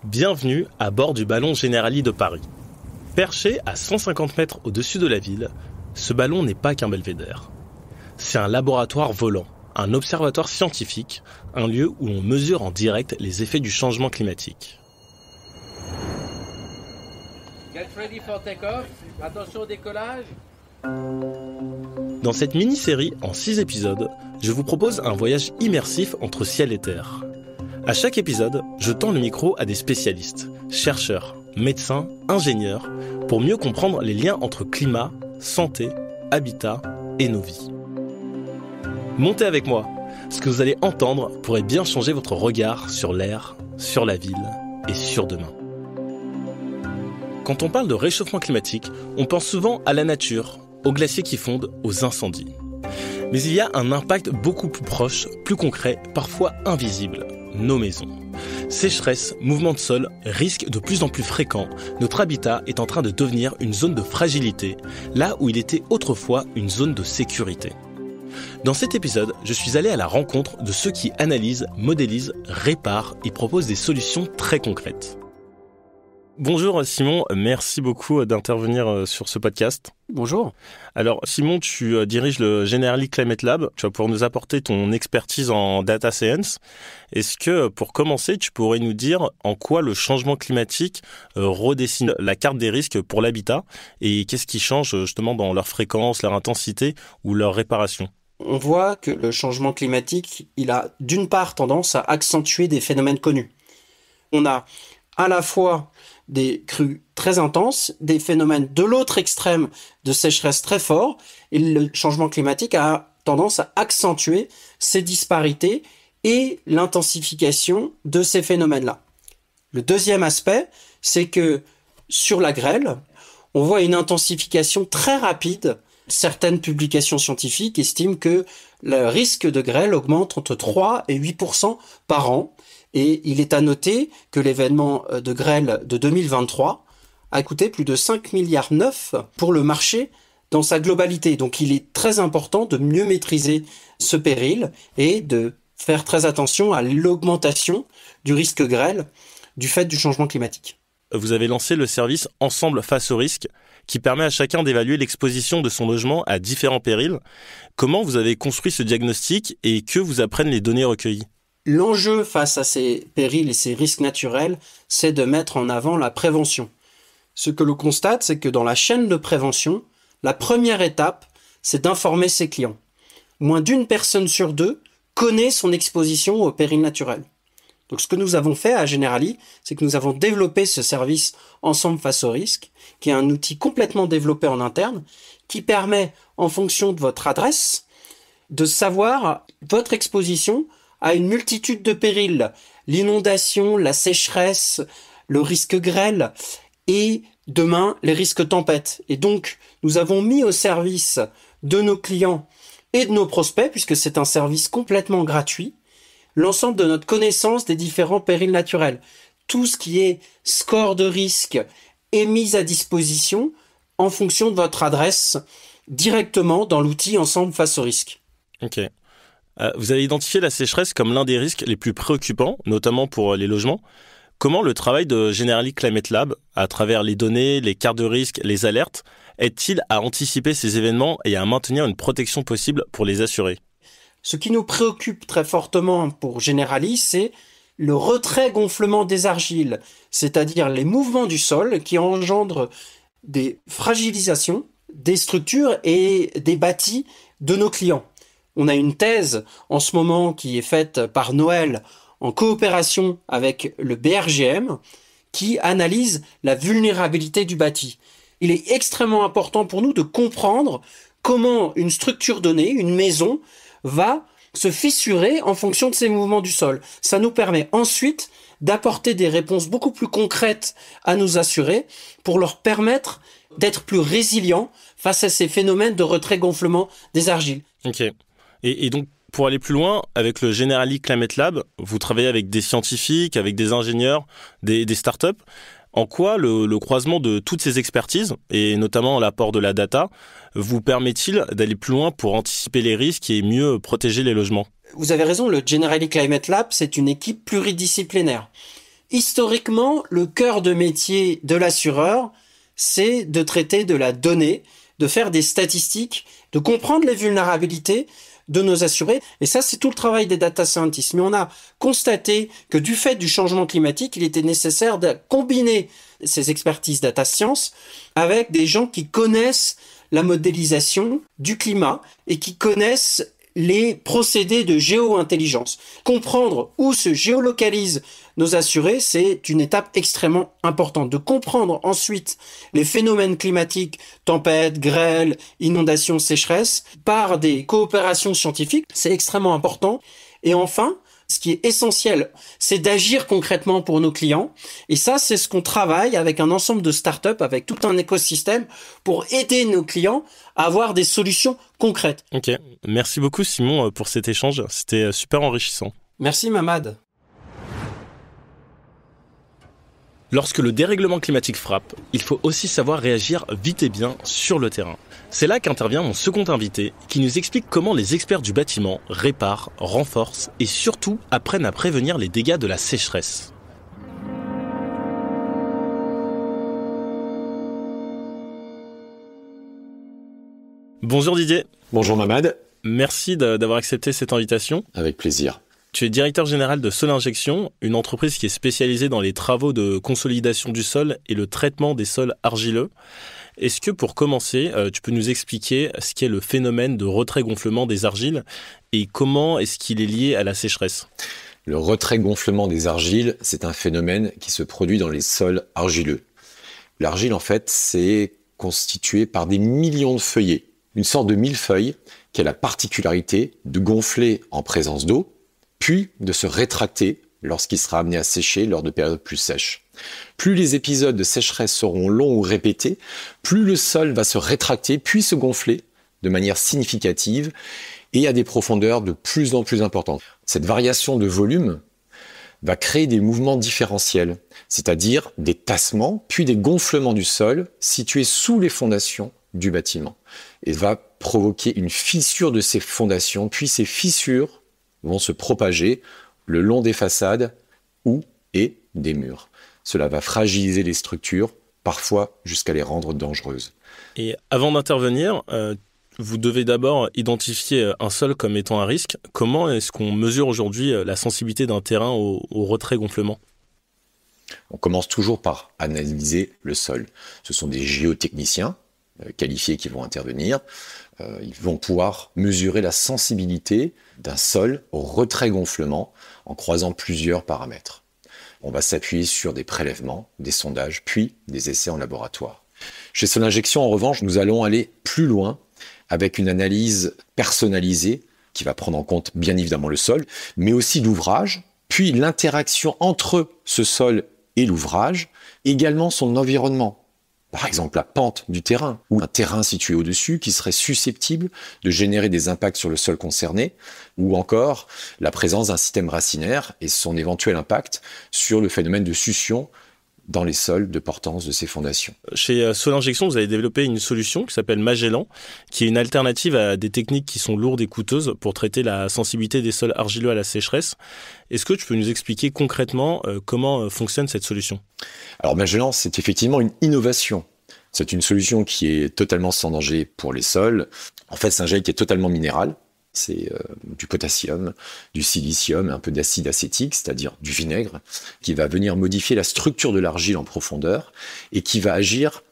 Bienvenue à bord du ballon Generali de Paris. Perché à 150 mètres au-dessus de la ville, ce ballon n'est pas qu'un belvédère. C'est un laboratoire volant, un observatoire scientifique, un lieu où on mesure en direct les effets du changement climatique. Get ready for take-off. Attention au décollage. Dans cette mini-série en 6 épisodes, je vous propose un voyage immersif entre ciel et terre. À chaque épisode, je tends le micro à des spécialistes, chercheurs, médecins, ingénieurs, pour mieux comprendre les liens entre climat, santé, habitat et nos vies. Montez avec moi, ce que vous allez entendre pourrait bien changer votre regard sur l'air, sur la ville et sur demain. Quand on parle de réchauffement climatique, on pense souvent à la nature, aux glaciers qui fondent, aux incendies. Mais il y a un impact beaucoup plus proche, plus concret, parfois invisible, nos maisons. Sécheresse, mouvements de sol, risques de plus en plus fréquents, notre habitat est en train de devenir une zone de fragilité, là où il était autrefois une zone de sécurité. Dans cet épisode, je suis allé à la rencontre de ceux qui analysent, modélisent, réparent et proposent des solutions très concrètes. Bonjour Simon, merci beaucoup d'intervenir sur ce podcast. Bonjour. Alors Simon, tu diriges le Generali Climate Lab, tu vas pouvoir nous apporter ton expertise en data science. Est-ce que pour commencer, tu pourrais nous dire en quoi le changement climatique redessine la carte des risques pour l'habitat et qu'est-ce qui change justement dans leur fréquence, leur intensité ou leur réparation ? On voit que le changement climatique, il a d'une part tendance à accentuer des phénomènes connus. On a à la fois des crues très intenses, des phénomènes de l'autre extrême de sécheresse très forts, et le changement climatique a tendance à accentuer ces disparités et l'intensification de ces phénomènes-là. Le deuxième aspect, c'est que sur la grêle, on voit une intensification très rapide. Certaines publications scientifiques estiment que le risque de grêle augmente entre 3 et 8% par an. Et il est à noter que l'événement de grêle de 2023 a coûté plus de 5,9 milliards pour le marché dans sa globalité. Donc il est très important de mieux maîtriser ce péril et de faire très attention à l'augmentation du risque grêle du fait du changement climatique. Vous avez lancé le service Ensemble face au risque qui permet à chacun d'évaluer l'exposition de son logement à différents périls. Comment vous avez construit ce diagnostic et que vous apprennent les données recueillies ? L'enjeu face à ces périls et ces risques naturels, c'est de mettre en avant la prévention. Ce que l'on constate, c'est que dans la chaîne de prévention, la première étape, c'est d'informer ses clients. Moins d'une personne sur deux connaît son exposition aux périls naturels. Donc ce que nous avons fait à Generali, c'est que nous avons développé ce service Ensemble face au risque, qui est un outil complètement développé en interne, qui permet, en fonction de votre adresse, de savoir votre exposition à une multitude de périls, l'inondation, la sécheresse, le risque grêle et demain les risques tempêtes. Et donc nous avons mis au service de nos clients et de nos prospects, puisque c'est un service complètement gratuit, l'ensemble de notre connaissance des différents périls naturels. Tout ce qui est score de risque est mis à disposition en fonction de votre adresse directement dans l'outil Ensemble face au risque. Ok. Vous avez identifié la sécheresse comme l'un des risques les plus préoccupants, notamment pour les logements. Comment le travail de Generali Climate Lab, à travers les données, les cartes de risque, les alertes, aide-t-il à anticiper ces événements et à maintenir une protection possible pour les assurés ? Ce qui nous préoccupe très fortement pour Generali, c'est le retrait-gonflement des argiles, c'est-à-dire les mouvements du sol qui engendrent des fragilisations des structures et des bâtis de nos clients. On a une thèse en ce moment qui est faite par Noël en coopération avec le BRGM qui analyse la vulnérabilité du bâti. Il est extrêmement important pour nous de comprendre comment une structure donnée, une maison, va se fissurer en fonction de ces mouvements du sol. Ça nous permet ensuite d'apporter des réponses beaucoup plus concrètes à nos assurés pour leur permettre d'être plus résilients face à ces phénomènes de retrait-gonflement des argiles. Ok. Et donc, pour aller plus loin, avec le Generali Climate Lab, vous travaillez avec des scientifiques, avec des ingénieurs, des startups. En quoi le croisement de toutes ces expertises, et notamment l'apport de la data, vous permet-il d'aller plus loin pour anticiper les risques et mieux protéger les logements ? Vous avez raison, le Generali Climate Lab, c'est une équipe pluridisciplinaire. Historiquement, le cœur de métier de l'assureur, c'est de traiter de la donnée, de faire des statistiques, de comprendre les vulnérabilités de nos assurés. Et ça, c'est tout le travail des data scientists. Mais on a constaté que du fait du changement climatique, il était nécessaire de combiner ces expertises data science avec des gens qui connaissent la modélisation du climat et qui connaissent les procédés de géo-intelligence. Comprendre où se géolocalisent nos assurés, c'est une étape extrêmement importante. De comprendre ensuite les phénomènes climatiques, tempêtes, grêles, inondations, sécheresses, par des coopérations scientifiques, c'est extrêmement important. Et enfin, ce qui est essentiel, c'est d'agir concrètement pour nos clients. Et ça, c'est ce qu'on travaille avec un ensemble de startups, avec tout un écosystème pour aider nos clients à avoir des solutions concrètes. Ok, merci beaucoup Simon pour cet échange, c'était super enrichissant. Merci Mamad. Lorsque le dérèglement climatique frappe, il faut aussi savoir réagir vite et bien sur le terrain. C'est là qu'intervient mon second invité, qui nous explique comment les experts du bâtiment réparent, renforcent et surtout apprennent à prévenir les dégâts de la sécheresse. Bonjour Didier. Bonjour Mamad. Merci d'avoir accepté cette invitation. Avec plaisir. Tu es directeur général de Solinjection, une entreprise qui est spécialisée dans les travaux de consolidation du sol et le traitement des sols argileux. Est-ce que pour commencer, tu peux nous expliquer ce qu'est le phénomène de retrait-gonflement des argiles et comment est-ce qu'il est lié à la sécheresse ? Le retrait-gonflement des argiles, c'est un phénomène qui se produit dans les sols argileux. L'argile, en fait, c'est constitué par des millions de feuillets, une sorte de millefeuille qui a la particularité de gonfler en présence d'eau, puis de se rétracter lorsqu'il sera amené à sécher lors de périodes plus sèches. Plus les épisodes de sécheresse seront longs ou répétés, plus le sol va se rétracter puis se gonfler de manière significative et à des profondeurs de plus en plus importantes. Cette variation de volume va créer des mouvements différentiels, c'est-à-dire des tassements puis des gonflements du sol situés sous les fondations du bâtiment et va provoquer une fissure de ces fondations, puis ces fissures vont se propager le long des façades ou et des murs. Cela va fragiliser les structures, parfois jusqu'à les rendre dangereuses. Et avant d'intervenir, vous devez d'abord identifier un sol comme étant un risque. Comment est-ce qu'on mesure aujourd'hui la sensibilité d'un terrain au retrait-gonflement ? On commence toujours par analyser le sol. Ce sont des géotechniciens qualifiés qui vont intervenir. Ils vont pouvoir mesurer la sensibilité d'un sol au retrait-gonflement en croisant plusieurs paramètres. On va s'appuyer sur des prélèvements, des sondages, puis des essais en laboratoire. Chez Solinjection, en revanche, nous allons aller plus loin avec une analyse personnalisée qui va prendre en compte bien évidemment le sol, mais aussi l'ouvrage, puis l'interaction entre ce sol et l'ouvrage, également son environnement. Par exemple, la pente du terrain ou un terrain situé au-dessus qui serait susceptible de générer des impacts sur le sol concerné, ou encore la présence d'un système racinaire et son éventuel impact sur le phénomène de succion dans les sols de portance de ces fondations. Chez Solinjection, vous avez développé une solution qui s'appelle Magellan, qui est une alternative à des techniques qui sont lourdes et coûteuses pour traiter la sensibilité des sols argileux à la sécheresse. Est-ce que tu peux nous expliquer concrètement comment fonctionne cette solution ? Alors Magellan, c'est effectivement une innovation. C'est une solution qui est totalement sans danger pour les sols. En fait, c'est un gel qui est totalement minéral. C'est du potassium, du silicium, un peu d'acide acétique, c'est-à-dire du vinaigre, qui va venir modifier la structure de l'argile en profondeur et qui va agir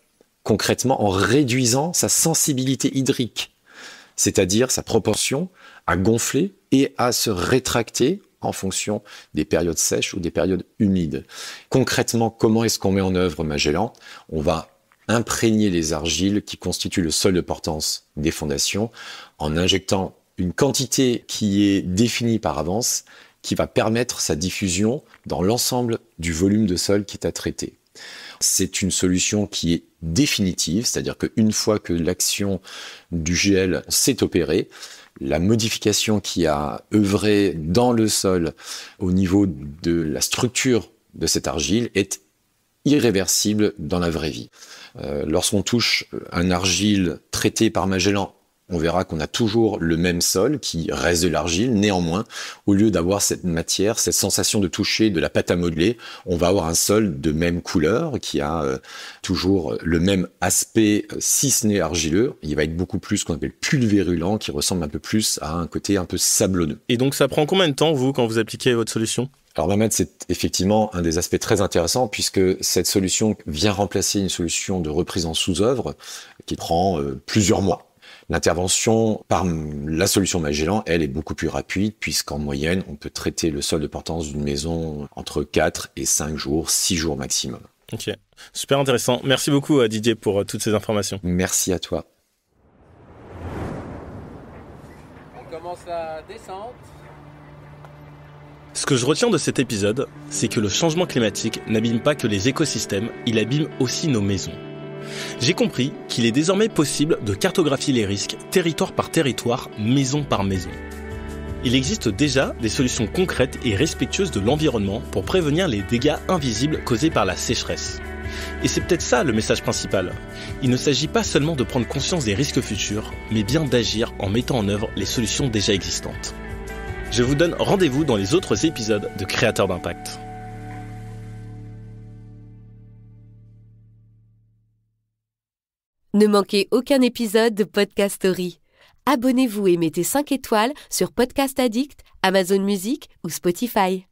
concrètement en réduisant sa sensibilité hydrique, c'est-à-dire sa propension à gonfler et à se rétracter en fonction des périodes sèches ou des périodes humides. Concrètement, comment est-ce qu'on met en œuvre Magellan ? On va imprégner les argiles qui constituent le sol de portance des fondations en injectant une quantité qui est définie par avance, qui va permettre sa diffusion dans l'ensemble du volume de sol qui est à traiter. C'est une solution qui est définitive, c'est-à-dire qu'une fois que l'action du gel s'est opérée, la modification qui a œuvré dans le sol au niveau de la structure de cette argile est irréversible dans la vraie vie. Lorsqu'on touche un argile traité par Magellan on verra qu'on a toujours le même sol qui reste de l'argile. Néanmoins, au lieu d'avoir cette matière, cette sensation de toucher de la pâte à modeler, on va avoir un sol de même couleur qui a toujours le même aspect, si ce n'est argileux. Il va être beaucoup plus ce qu'on appelle pulvérulent, qui ressemble un peu plus à un côté un peu sablonneux. Et donc ça prend combien de temps, vous, quand vous appliquez votre solution ? Alors Mohamed, c'est effectivement un des aspects très intéressants puisque cette solution vient remplacer une solution de reprise en sous-œuvre qui prend plusieurs mois. L'intervention par la solution Magellan, elle, est beaucoup plus rapide puisqu'en moyenne, on peut traiter le sol de portance d'une maison entre 4 et 5 jours, 6 jours maximum. Ok, super intéressant. Merci beaucoup Didier pour toutes ces informations. Merci à toi. On commence la descente. Ce que je retiens de cet épisode, c'est que le changement climatique n'abîme pas que les écosystèmes, il abîme aussi nos maisons. J'ai compris qu'il est désormais possible de cartographier les risques territoire par territoire, maison par maison. Il existe déjà des solutions concrètes et respectueuses de l'environnement pour prévenir les dégâts invisibles causés par la sécheresse. Et c'est peut-être ça le message principal. Il ne s'agit pas seulement de prendre conscience des risques futurs, mais bien d'agir en mettant en œuvre les solutions déjà existantes. Je vous donne rendez-vous dans les autres épisodes de Créateurs d'Impact. Ne manquez aucun épisode de Podcast Story. Abonnez-vous et mettez 5 étoiles sur Podcast Addict, Amazon Music ou Spotify.